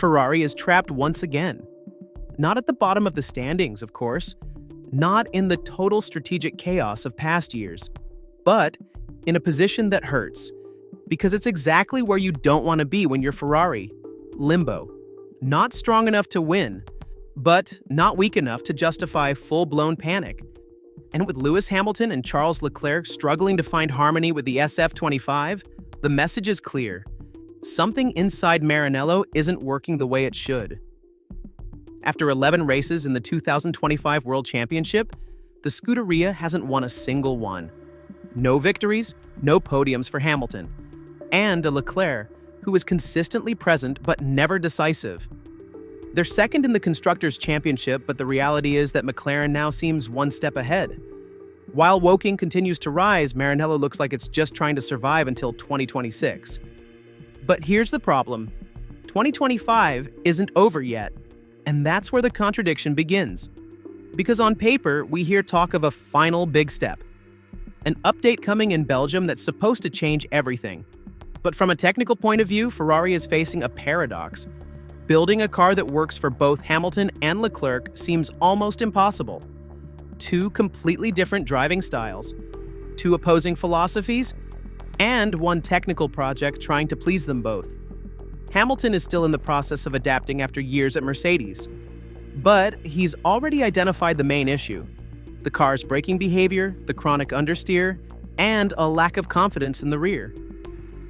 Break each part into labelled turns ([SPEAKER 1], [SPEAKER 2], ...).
[SPEAKER 1] Ferrari is trapped once again. Not at the bottom of the standings, of course, not in the total strategic chaos of past years, but in a position that hurts, because it's exactly where you don't want to be when you're Ferrari. Limbo. Not strong enough to win, but not weak enough to justify full-blown panic. And with Lewis Hamilton and Charles Leclerc struggling to find harmony with the SF25, the message is clear. Something inside Maranello isn't working the way it should. After 11 races in the 2025 World Championship, the Scuderia hasn't won a single one. No victories, no podiums for Hamilton, and a Leclerc who is consistently present but never decisive. They're second in the Constructors' Championship, but the reality is that McLaren now seems one step ahead. While Woking continues to rise, Maranello looks like it's just trying to survive until 2026. But here's the problem. 2025 isn't over yet, and that's where the contradiction begins. Because on paper, we hear talk of a final big step. An update coming in Belgium that's supposed to change everything. But from a technical point of view, Ferrari is facing a paradox. Building a car that works for both Hamilton and Leclerc seems almost impossible. Two completely different driving styles, two opposing philosophies, and one technical project trying to please them both. Hamilton is still in the process of adapting after years at Mercedes. But he's already identified the main issue: the car's braking behavior, the chronic understeer, and a lack of confidence in the rear.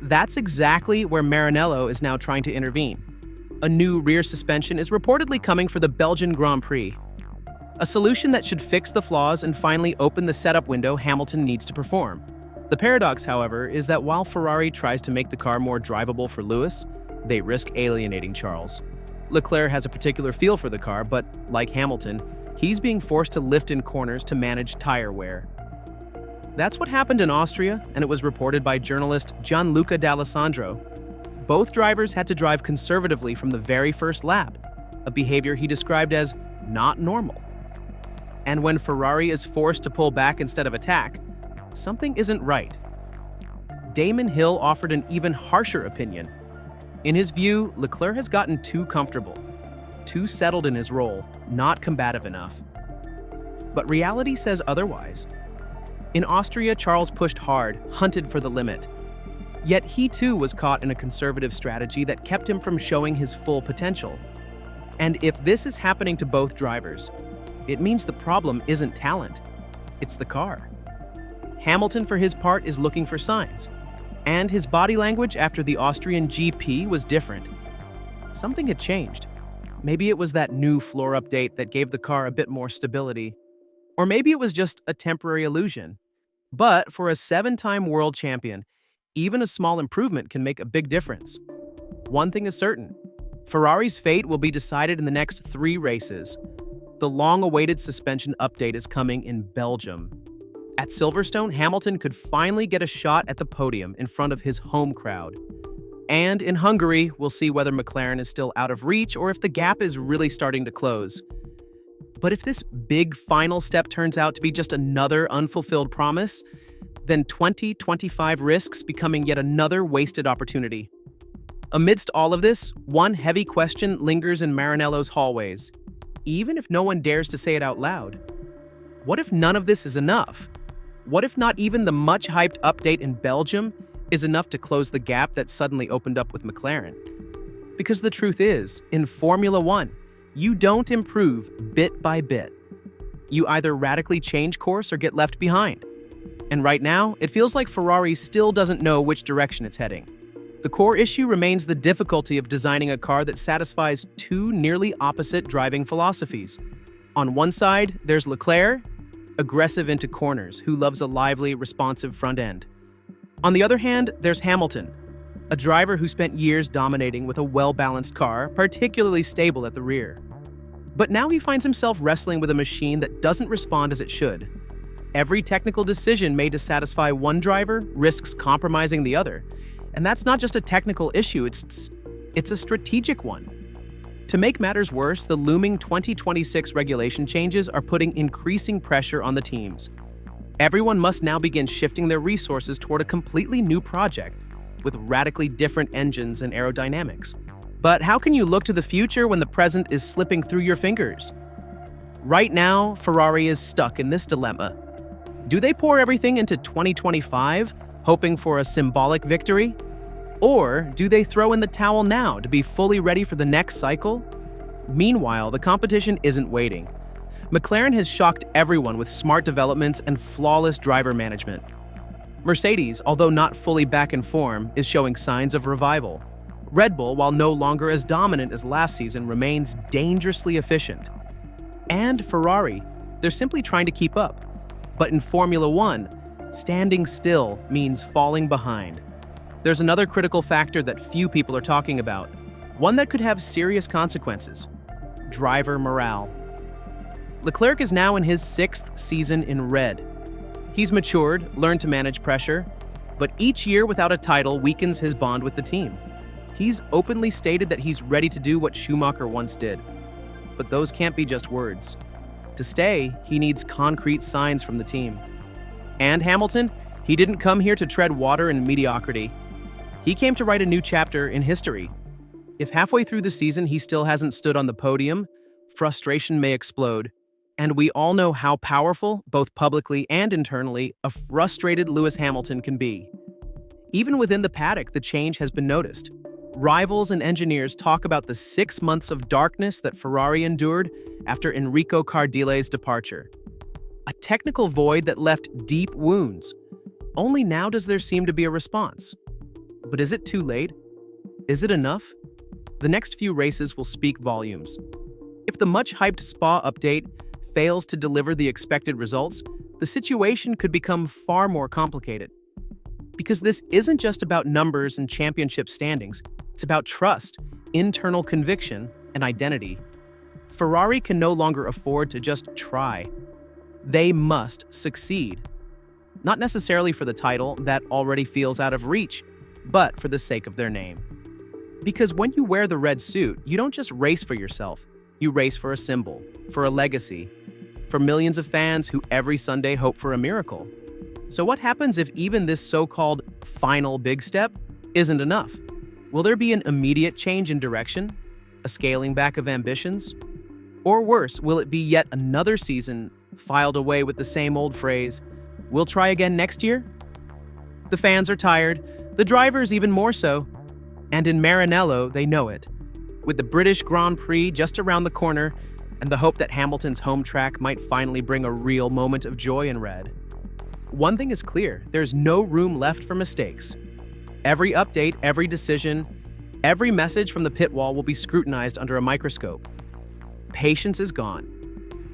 [SPEAKER 1] That's exactly where Maranello is now trying to intervene. A new rear suspension is reportedly coming for the Belgian Grand Prix. A solution that should fix the flaws and finally open the setup window Hamilton needs to perform. The paradox, however, is that while Ferrari tries to make the car more drivable for Lewis, they risk alienating Charles. Leclerc has a particular feel for the car, but like Hamilton, he's being forced to lift in corners to manage tire wear. That's what happened in Austria, and it was reported by journalist Gianluca D'Alessandro. Both drivers had to drive conservatively from the very first lap, a behavior he described as not normal. And when Ferrari is forced to pull back instead of attack, something isn't right. Damon Hill offered an even harsher opinion. In his view, Leclerc has gotten too comfortable, too settled in his role, not combative enough. But reality says otherwise. In Austria, Charles pushed hard, hunted for the limit. Yet he too was caught in a conservative strategy that kept him from showing his full potential. And if this is happening to both drivers, it means the problem isn't talent, it's the car. Hamilton, for his part, is looking for signs. And his body language after the Austrian GP was different. Something had changed. Maybe it was that new floor update that gave the car a bit more stability. Or maybe it was just a temporary illusion. But for a 7-time world champion, even a small improvement can make a big difference. One thing is certain: Ferrari's fate will be decided in the next 3 races. The long-awaited suspension update is coming in Belgium. At Silverstone, Hamilton could finally get a shot at the podium in front of his home crowd. And in Hungary, we'll see whether McLaren is still out of reach or if the gap is really starting to close. But if this big final step turns out to be just another unfulfilled promise, then 2025 risks becoming yet another wasted opportunity. Amidst all of this, one heavy question lingers in Maranello's hallways, even if no one dares to say it out loud. What if none of this is enough? What if not even the much-hyped update in Belgium is enough to close the gap that suddenly opened up with McLaren? Because the truth is, in Formula One, you don't improve bit by bit. You either radically change course or get left behind. And right now, it feels like Ferrari still doesn't know which direction it's heading. The core issue remains the difficulty of designing a car that satisfies two nearly opposite driving philosophies. On one side, there's Leclerc, aggressive into corners, who loves a lively, responsive front end. On the other hand, there's Hamilton, a driver who spent years dominating with a well-balanced car, particularly stable at the rear. But now he finds himself wrestling with a machine that doesn't respond as it should. Every technical decision made to satisfy one driver risks compromising the other. And that's not just a technical issue, it's a strategic one. To make matters worse, the looming 2026 regulation changes are putting increasing pressure on the teams. Everyone must now begin shifting their resources toward a completely new project with radically different engines and aerodynamics. But how can you look to the future when the present is slipping through your fingers? Right now, Ferrari is stuck in this dilemma. Do they pour everything into 2025, hoping for a symbolic victory? Or do they throw in the towel now to be fully ready for the next cycle? Meanwhile, the competition isn't waiting. McLaren has shocked everyone with smart developments and flawless driver management. Mercedes, although not fully back in form, is showing signs of revival. Red Bull, while no longer as dominant as last season, remains dangerously efficient. And Ferrari, they're simply trying to keep up. But in Formula One, standing still means falling behind. There's another critical factor that few people are talking about, one that could have serious consequences: driver morale. Leclerc is now in his 6th season in red. He's matured, learned to manage pressure, but each year without a title weakens his bond with the team. He's openly stated that he's ready to do what Schumacher once did. But those can't be just words. To stay, he needs concrete signs from the team. And Hamilton, he didn't come here to tread water in mediocrity. He came to write a new chapter in history. If halfway through the season he still hasn't stood on the podium, frustration may explode. And we all know how powerful, both publicly and internally, a frustrated Lewis Hamilton can be. Even within the paddock, the change has been noticed. Rivals and engineers talk about the 6 months of darkness that Ferrari endured after Enrico Cardile's departure. A technical void that left deep wounds. Only now does there seem to be a response. But is it too late? Is it enough? The next few races will speak volumes. If the much-hyped Spa update fails to deliver the expected results, the situation could become far more complicated. Because this isn't just about numbers and championship standings, it's about trust, internal conviction, and identity. Ferrari can no longer afford to just try. They must succeed. Not necessarily for the title that already feels out of reach, but for the sake of their name. Because when you wear the red suit, you don't just race for yourself. You race for a symbol, for a legacy, for millions of fans who every Sunday hope for a miracle. So what happens if even this so-called final big step isn't enough? Will there be an immediate change in direction? A scaling back of ambitions? Or worse, will it be yet another season filed away with the same old phrase, "We'll try again next year"? The fans are tired, the drivers even more so, and in Maranello they know it. With the British Grand Prix just around the corner and the hope that Hamilton's home track might finally bring a real moment of joy in red. One thing is clear, there's no room left for mistakes. Every update, every decision, every message from the pit wall will be scrutinized under a microscope. Patience is gone.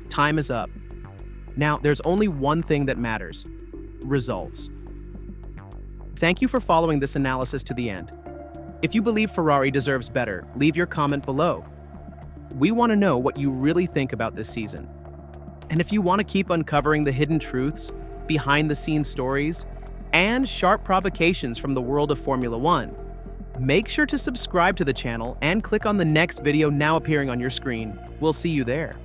[SPEAKER 1] Time is up. Now, there's only one thing that matters: results. Thank you for following this analysis to the end. If you believe Ferrari deserves better, leave your comment below. We want to know what you really think about this season. And if you want to keep uncovering the hidden truths, behind-the-scenes stories, and sharp provocations from the world of Formula One, make sure to subscribe to the channel and click on the next video now appearing on your screen. We'll see you there.